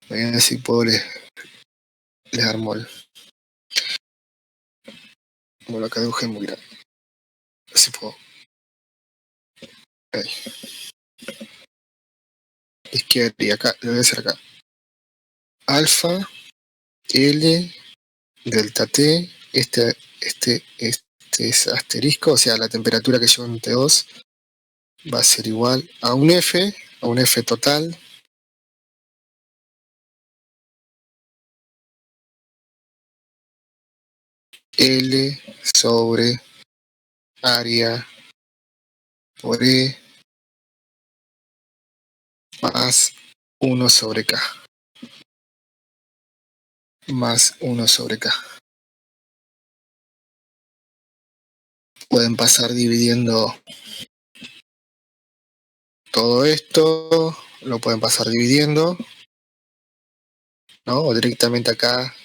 Voy a ver si puedo les armo como lo traduje muy grande. A ver si puedo. Ahí. Izquierda y acá, lo voy a hacer acá. Alfa, L, delta T, este es asterisco, o sea, la temperatura que lleva un T2 va a ser igual a un F total, L sobre área por E más 1 sobre K. Más 1 sobre K. Pueden pasar dividiendo todo esto, lo pueden pasar dividiendo, ¿no? O directamente acá.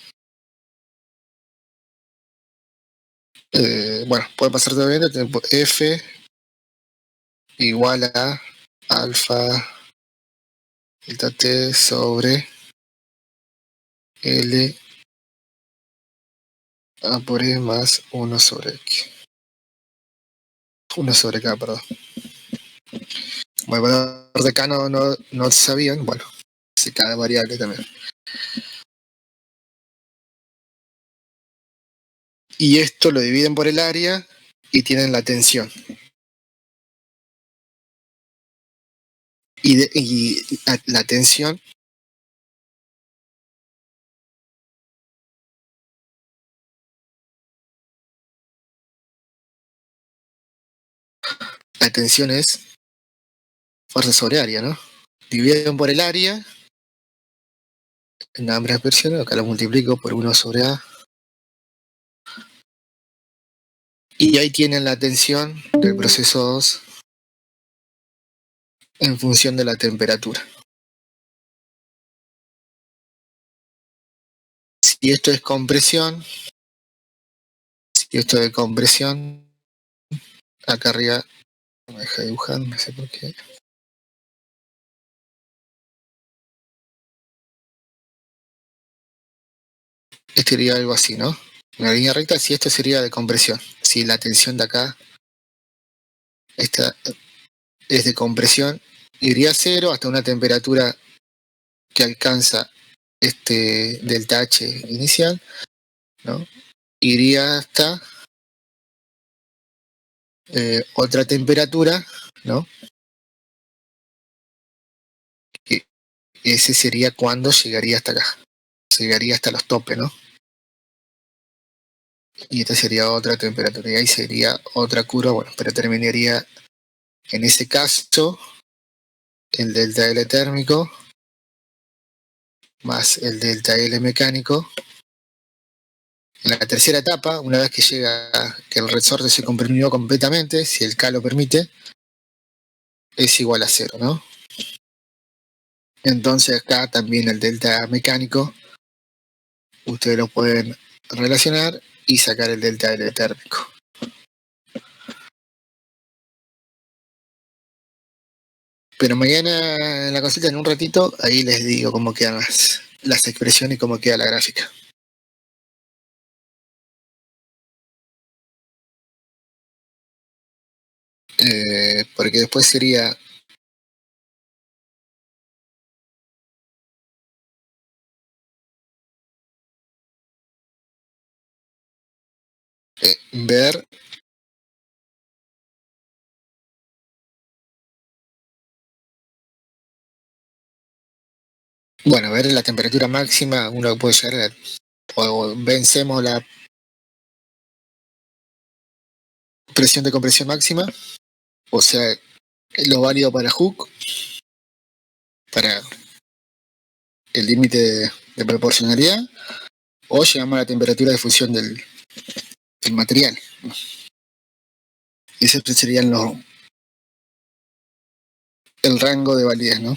Bueno, pueden pasar dividiendo, F igual a alfa delta T sobre L A por E más 1 sobre X. 1 sobre K, perdón. Bueno, de acá no sabían, bueno, si cada variable también. Y esto lo dividen por el área y tienen la tensión. Y la tensión es fuerza sobre área, ¿no? Dividen por el área en ambas versiones, acá lo multiplico por 1 sobre A. Y ahí tienen la tensión del proceso 2 en función de la temperatura. Si esto es compresión, acá arriba no me deja dibujar, no sé por qué. Este sería algo así, ¿no? Una línea recta, si esto sería de compresión. Si la tensión de acá, esta es de compresión, iría a cero hasta una temperatura que alcanza este delta H inicial, ¿no? Iría hasta otra temperatura, ¿no? Que ese sería cuando llegaría hasta acá. Llegaría hasta los topes, ¿no? Y esta sería otra temperatura. Y ahí sería otra curva, bueno, pero terminaría en ese caso el delta L térmico más el delta L mecánico. En la tercera etapa, una vez que llega, que el resorte se comprimió completamente, si el K lo permite, es igual a cero, ¿no? Entonces acá también el delta mecánico, ustedes lo pueden relacionar y sacar el delta L térmico. Pero mañana en la consulta, en un ratito, ahí les digo cómo quedan las expresiones y cómo queda la gráfica. Porque después sería ver ver la temperatura máxima, uno puede llegar o vencemos la presión de compresión máxima, o sea, lo válido para Hooke, para el límite de proporcionalidad, o llegamos a la temperatura de fusión del material. Ese sería el rango de validez, ¿no?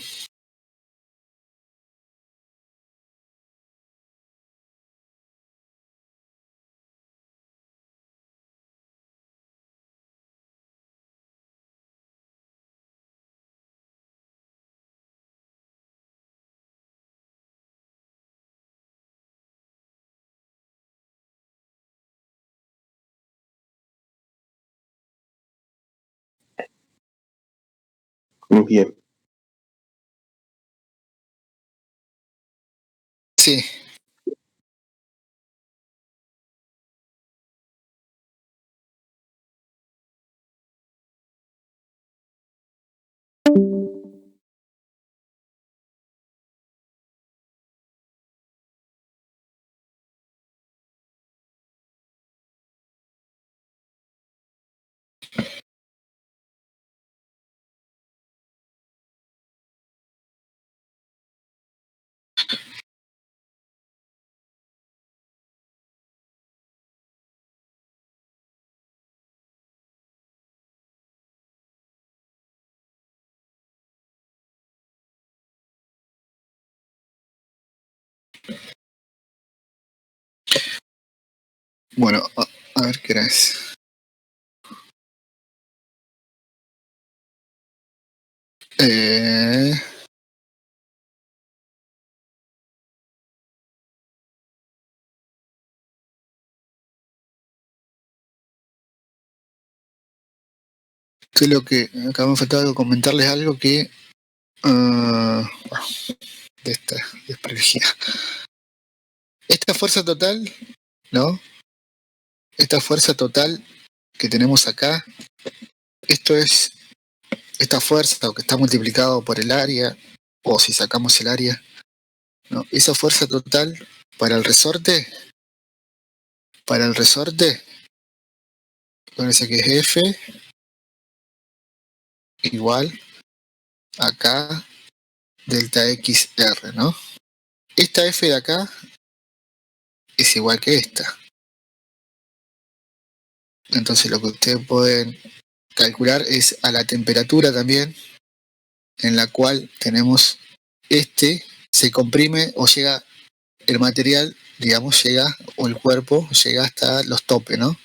Bien. Sí. Bueno, a ver qué era eso. Esto es lo que acá me faltaba comentarles algo que de esta desprolijidad. Esta fuerza total, ¿no? Esta fuerza total que tenemos acá, esto es esta fuerza que está multiplicado por el área, o si sacamos el área, ¿no? Esa fuerza total para el resorte, parece que es F igual acá delta XR, ¿no? Esta F de acá es igual que esta. Entonces lo que ustedes pueden calcular es a la temperatura también en la cual tenemos se comprime o llega el material, digamos, llega, o el cuerpo llega hasta los topes, ¿no?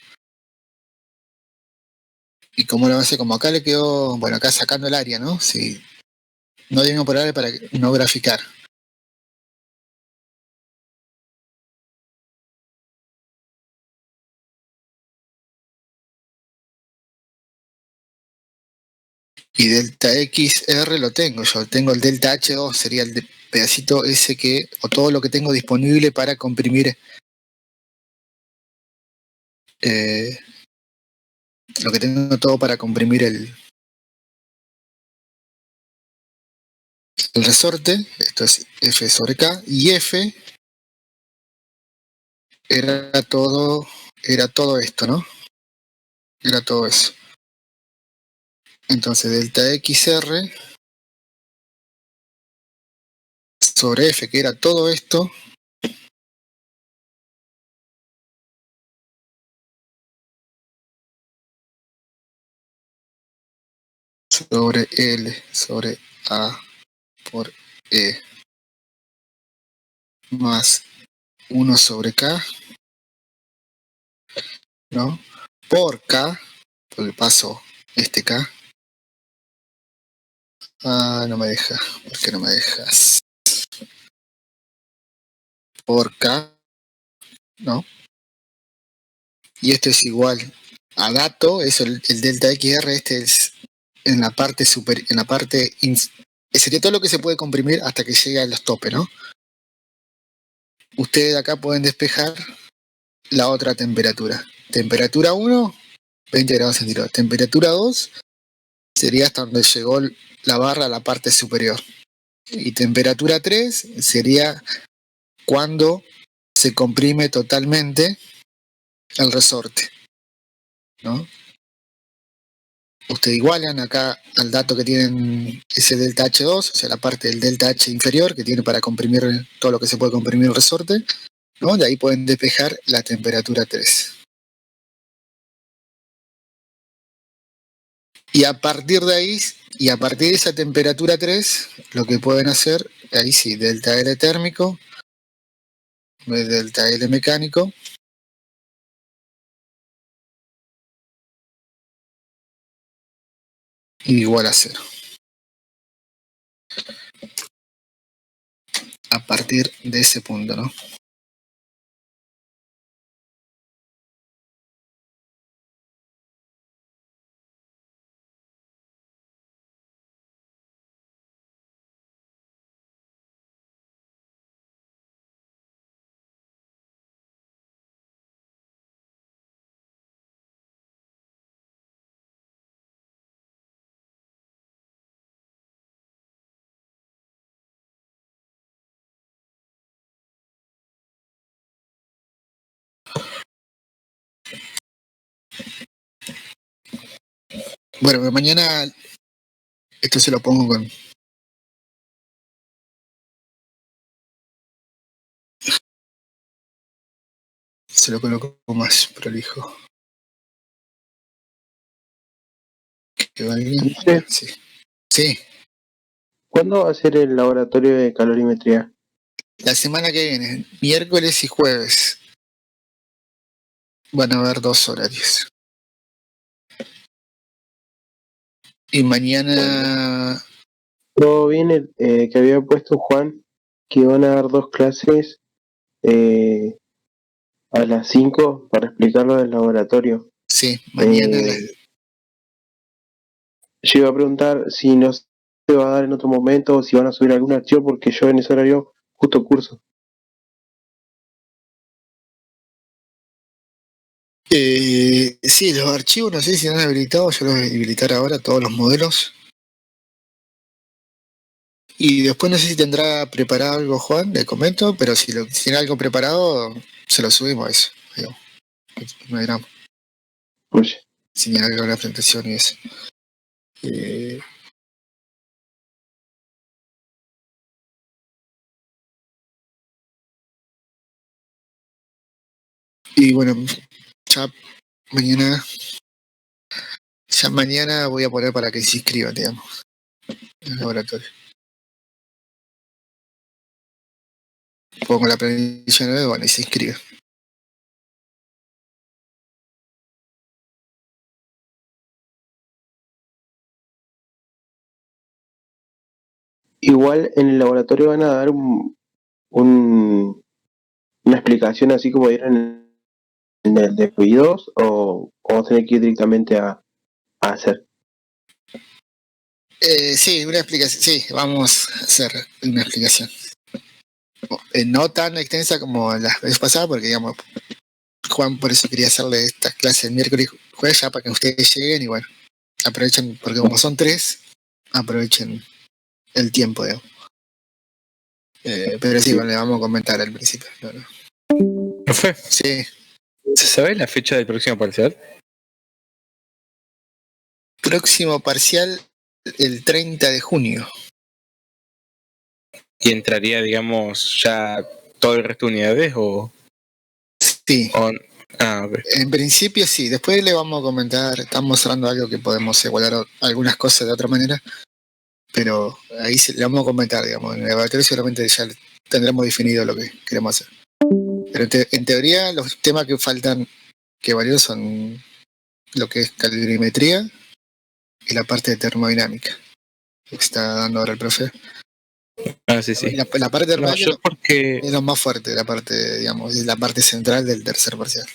Y como lo hace, como acá le quedó, bueno, acá sacando el área, ¿no? Sí, no debemos parar para no graficar. Y delta XR lo tengo, yo tengo el delta H2, sería el pedacito ese que, o todo lo que tengo disponible para comprimir, lo que tengo todo para comprimir el resorte, esto es F sobre K, y F era todo esto, ¿no? Era todo eso. Entonces delta XR sobre F, que era todo esto, sobre L sobre A por E más 1 sobre K, ¿no? Por K, porque paso este K, No me deja. ¿Por qué no me dejas? Por K, ¿no? Y esto es igual a dato, eso el delta XR, este es en la parte sería todo lo que se puede comprimir hasta que llegue a los topes, ¿no? Ustedes acá pueden despejar la otra temperatura. Temperatura 1, 20 grados centígrados. Temperatura 2 sería hasta donde llegó la barra a la parte superior. Y temperatura 3 sería cuando se comprime totalmente el resorte, ¿no? Ustedes igualan acá al dato que tienen ese delta H2, o sea, la parte del delta H inferior que tiene para comprimir todo lo que se puede comprimir el resorte, ¿no? De ahí pueden despejar la temperatura 3. Y a partir de ahí, y a partir de esa temperatura 3, lo que pueden hacer, ahí sí, delta L térmico, delta L mecánico, igual a 0. A partir de ese punto, ¿no? Bueno, mañana esto se lo pongo con... Se lo coloco más prolijo. ¿Que va bien? Sí. Sí. ¿Cuándo va a ser el laboratorio de calorimetría? La semana que viene, miércoles y jueves, van a haber 2 horarios. Y mañana... Todo viene que había puesto Juan que iban a dar 2 clases a las 5 para explicarlo del laboratorio. Sí, mañana... Yo iba a preguntar si no se va a dar en otro momento o si van a subir algún archivo porque yo en ese horario justo curso. Sí, los archivos no sé si están habilitados, yo los voy a habilitar ahora, todos los modelos. Y después no sé si tendrá preparado algo Juan, le comento, pero si tiene algo preparado, se lo subimos a eso. Digo, no hay drama. Oye. Si tiene algo en la presentación y eso. Y bueno, ya mañana voy a poner para que se inscriban, digamos, en el laboratorio. Pongo la planilla nueva, bueno, y se inscribe. Igual en el laboratorio van a dar una explicación así como dieron en el de fluidos o vamos a tener que ir directamente a hacer. Sí, una explicación. Sí, vamos a hacer una explicación. No tan extensa como la vez pasada, porque digamos, Juan por eso quería hacerle estas clases el miércoles y jueves ya para que ustedes lleguen y bueno, aprovechen, porque como son 3, aprovechen el tiempo, digamos. Pero sí, bueno, le vamos a comentar al principio. ¿No? ¿Profe? Sí. ¿Se sabe la fecha del próximo parcial? Próximo parcial el 30 de junio. ¿Y entraría, digamos, ya todo el resto de unidades o...? Sí. Okay. En principio sí, después le vamos a comentar, estamos hablando de algo que podemos igualar algunas cosas de otra manera, pero ahí le vamos a comentar, digamos, en el laboratorio seguramente ya tendremos definido lo que queremos hacer. Pero en teoría los temas que faltan, que valieron son lo que es calorimetría y la parte de termodinámica. que está dando ahora el profe. Ah, sí, sí. La parte No, herbal yo porque, es lo más fuerte, la parte, digamos, es la parte central del tercer parcial.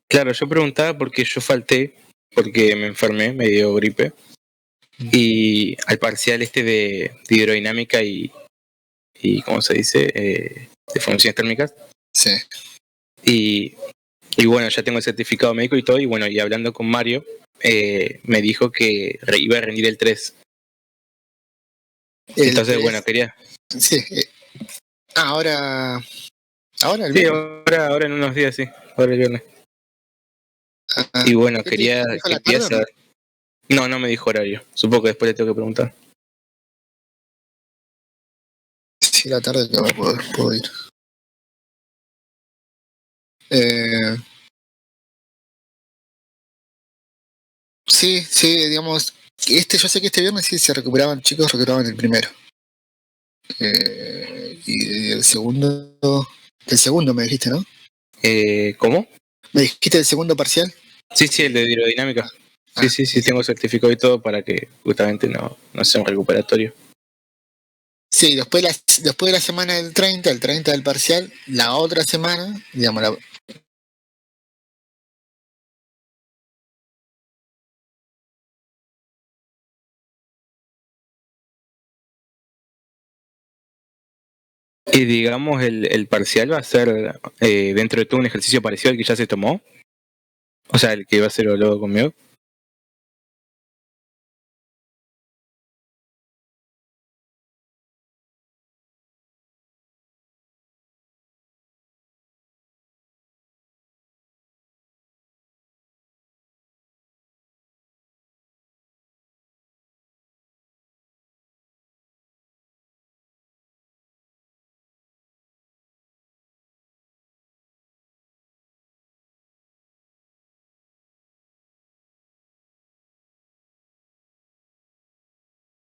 claro, yo preguntaba porque yo falté, porque me enfermé, me dio gripe. Y al parcial de hidrodinámica y ¿cómo se dice? De funciones térmicas. Sí. Y bueno, ya tengo el certificado médico y todo. Y bueno, y hablando con Mario, me dijo que iba a rendir el 3. Entonces, El bueno, 3, quería. sí. Ahora el Sí, viernes. ahora en unos días, sí. Ahora el viernes. Ah, Y bueno, ¿qué te dijo la quería tarde o no? saber. No, no me dijo horario. Supongo que después le tengo que preguntar. Sí, la tarde que puedo ir. Sí, sí, digamos, yo sé que este viernes sí se recuperaban, chicos recuperaban el primero. Y el segundo me dijiste, ¿no? ¿Cómo? ¿Me dijiste el segundo parcial? Sí, sí, el de hidrodinámica. Sí, Ah, sí, sí, tengo certificado y todo para que justamente no sea un recuperatorio. sí, después de la semana del 30, el 30 del parcial, la otra semana, digamos, Y digamos, el parcial va a ser dentro de todo un ejercicio parecido al que ya se tomó. O sea, el que va a ser evaluado conmigo.